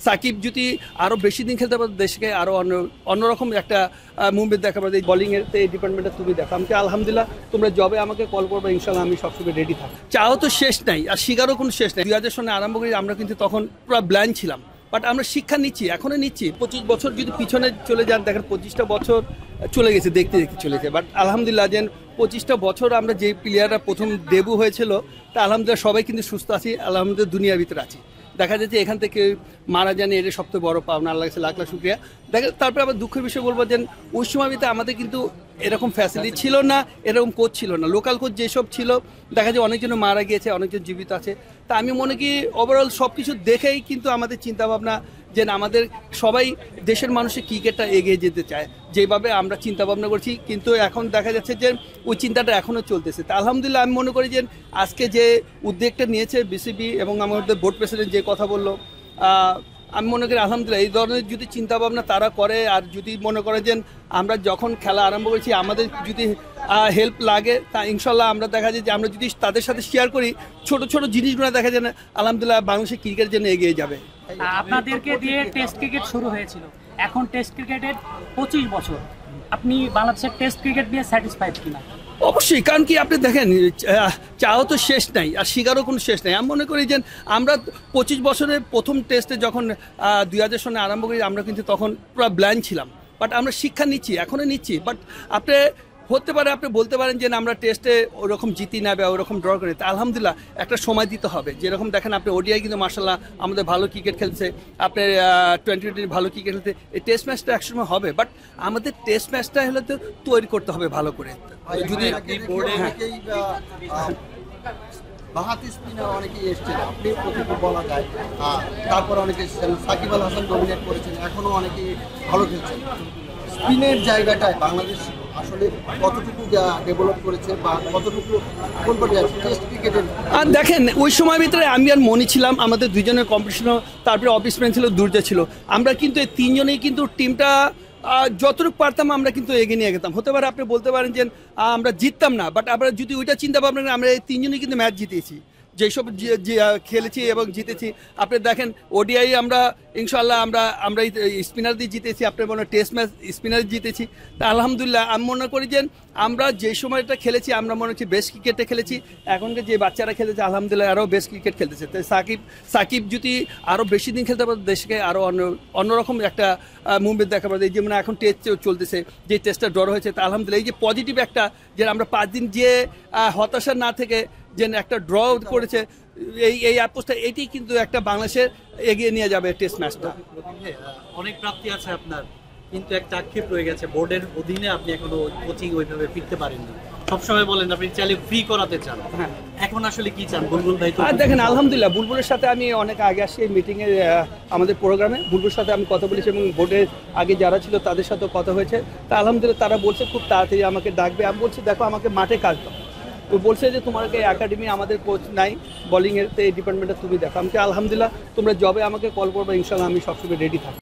সাকিব যদি আরও বেশি দিন খেলতে পারতো দেশকে আরও অন্যরকম একটা মুভমেন্ট দেখা পারতো। এই বলিংয়ের এই ডিপার্টমেন্টটা তুমি দেখো, আমাকে আলহামদুলিল্লাহ তোমরা জবে আমাকে কল করবে, ইনশাল্লাহ আমি সবসময় রেডি থাকি। চাও তো শেষ নাই আর শিকারও কোনো শেষ নাই। 2000 সনে আরম্ভ করি, আমরা কিন্তু তখন পুরো ব্ল্যাঙ্ক ছিলাম, বাট আমরা শিক্ষা নিচ্ছি, এখনও নিচ্ছি। 25 বছর যদি পিছনে চলে যান, দেখেন 25টা বছর চলে গেছে, দেখতে দেখতে চলেছে। বাট আলহামদুলিল্লাহ যে 25টা বছর আমরা যে প্লেয়াররা প্রথম ডেবু হয়েছিল, তা আলহামদুলিল্লাহ সবাই কিন্তু সুস্থ আছি, আলহামদুলিল্লাহ দুনিয়ার ভিতরে আছি। দেখা যাচ্ছে এখান থেকে মারা যায়নি, এটা সবথেকে বড় পাওনা, আল্লাহ কাছে লাখ লাখ শুক্রিয়া। তারপরে আবার দুঃখের বিষয় বলবো যে ওই সময় আমাদের কিন্তু এরকম ফ্যাসিলিটি ছিল না, এরকম কোচ ছিল না। লোকাল কোচ যেসব ছিল, দেখা যায় অনেকজন মারা গিয়েছে, অনেকজন জীবিত আছে। তা আমি মনে করি ওভারঅল সব কিছু দেখেই কিন্তু আমাদের চিন্তাভাবনা যে আমাদের সবাই দেশের মানুষের ক্রিকেটটা এগিয়ে যেতে চায়, যেভাবে আমরা চিন্তাভাবনা করছি। কিন্তু এখন দেখা যাচ্ছে যে ওই চিন্তাটা এখনও চলতেছে। তা আলহামদুলিল্লাহ আমি মনে করি যে আজকে যে উদ্যোগটা নিয়েছে বিসিবি এবং আমাদের বোর্ড প্রেসিডেন্ট যে কথা বললো, আমি মনে করি আলহামদুলিল্লাহ এই ধরনের যদি চিন্তাভাবনা তারা করে, আর যদি মনে করে যে আমরা যখন খেলা আরম্ভ করেছি আমাদের যদি হেল্প লাগে, তা ইনশাল্লাহ আমরা দেখা যায় যে আমরা যদি তাদের সাথে শেয়ার করি ছোট ছোট জিনিসগুলো, দেখা যায় না আলহামদুলিল্লাহ বাংলাদেশের ক্রিকেট যেন এগিয়ে যাবে। আপনাদেরকে দিয়ে টেস্ট ক্রিকেট শুরু হয়েছিল, এখন টেস্ট ক্রিকেটের 25 বছর, আপনি বাংলাদেশের টেস্ট ক্রিকেট দিয়ে স্যাটিসফাইড কিনা? অবশ্যই, কারণ কি আপনি দেখেন চাও তো শেষ নাই আর শিকারও কোনো শেষ নাই। আমি মনে করি যে আমরা 25 বছরের প্রথম টেস্টে যখন 2000 সনে আরম্ভ করি, আমরা কিন্তু তখন পুরো ব্ল্যাঙ্ক ছিলাম, বাট আমরা শিক্ষা নিচ্ছি, এখনও নিচ্ছি। বাট আপনি হতে পারে আপনি বলতে পারেন যে আমরা টেস্টে ওরকম জিতি না বা ওরকম ড্র করি, তা আলহামদুলিল্লাহ একটা সময় দিতে হবে। যেরকম দেখেন আপনি ওডিআই কিন্তু মার্শাল্লাহ আমাদের ভালো ক্রিকেট খেলছে, আপনার 2020 ভালো ক্রিকেট খেলতে, এই টেস্ট ম্যাচটা একসময় হবে, বাট আমাদের টেস্ট ম্যাচটা হলে তো তৈরি করতে হবে ভালো করে। যদি বাহাতি স্পিনার অনেকেই এসেছেন, আপনি প্রতিপক্ষ বলা যায়, তারপর অনেকে সাকিব আল হাসান ডমিনেট করেছেন, এখনও অনেকেই ভালো খেলছেন। স্পিনের জায়গাটায় বাংলাদেশ আসলে কতটুকু ডেভেলপ করেছে বা কতটুকু কোন পর্যায়ে টেস্ট ক্রিকেটের? আর দেখেন ওই সময়ের ভিতরে আমি আর মনি ছিলাম, আমাদের দুজনের কম্পিটিশনও, তারপরে অফিসম্যান ছিল দুর্জা ছিল। আমরা কিন্তু এই তিনজনেই কিন্তু টিমটা যতটুকু পারতাম আমরা কিন্তু এগিয়ে নিয়ে গেতাম। হতে পারে আপনি বলতে পারেন যে আমরা জিততাম না, বাট আমরা যদি ওইটা চিন্তা ভাবনা করি, আমরা এই তিনজনই কিন্তু ম্যাচ জিতেছি, যেসব খেলেছি এবং জিতেছি। আপনি দেখেন ওডিআই আমরা ইনশাল্লাহ আমরা স্পিনার দিয়ে জিতেছি, আপনার মনে হয় টেস্ট ম্যাচ স্পিনার জিতেছি। তা আলহামদুলিল্লাহ আমি মনে করি যে আমরা যে সময়টা খেলেছি আমরা মনে হচ্ছে বেস্ট ক্রিকেটে খেলেছি। এখনকার যে বাচ্চারা খেলেছে আলহামদুলিল্লাহ আরও বেস্ট ক্রিকেট খেলতেছে। তাই সাকিব যদি আরও বেশি দিন খেলতে পারতো দেশকে আরও অন্যরকম একটা মুভমেন্ট দেখা পারতো। এই যেমন এখন টেস্ট চলতেছে, যে টেস্টটা ড্র হয়েছে, তা আলহামদুলিল্লাহ এই যে পজিটিভ একটা, যে আমরা 5 দিন যে হতাশা না থেকে যে একটা ড্র করেছে, এই অ্যাপ্রোচটা এটি কিন্তু একটা বাংলাদেশের এগিয়ে নিয়ে যাবে টেস্ট ম্যাচটা। অনেক প্রাপ্তি আছে আপনার, কিন্তু একটা আক্ষেপ রয়ে গেছে, বোর্ডের অধীনে আপনি এখনো কোচিং ওইভাবে ফিরতে পারেননি। সবসময় বলেন আপনি চাইলে ফ্রি করাতে চান, হ্যাঁ, এখন আসলে কি চান? বুলবুল ভাই তো দেখেন আলহামদুলিল্লাহ বুলবুলের সাথে আমি অনেক আগে আসছি এই মিটিংয়ে, আমাদের প্রোগ্রামে বুলবুলের সাথে আমি কথা বলেছি এবং বোর্ডের আগে যারা ছিল তাদের সাথেও কথা হয়েছে। তা আলহামদুলিল্লাহ তারা বলছে খুব তাড়াতাড়ি আমাকে ডাকবে। আমি বলছি দেখো আমাকে মাঠে কাজ দাও। ও বলছে যে তোমার একাডেমি আমাদের কোচ নাই, বলিংয়ের এই ডিপার্টমেন্টটা তুমি দেখো। আমাকে আলহামদুলিল্লাহ তোমরা জবে আমাকে কল করবে, ইনশাল্লাহ আমি সবসময় রেডি থাকি।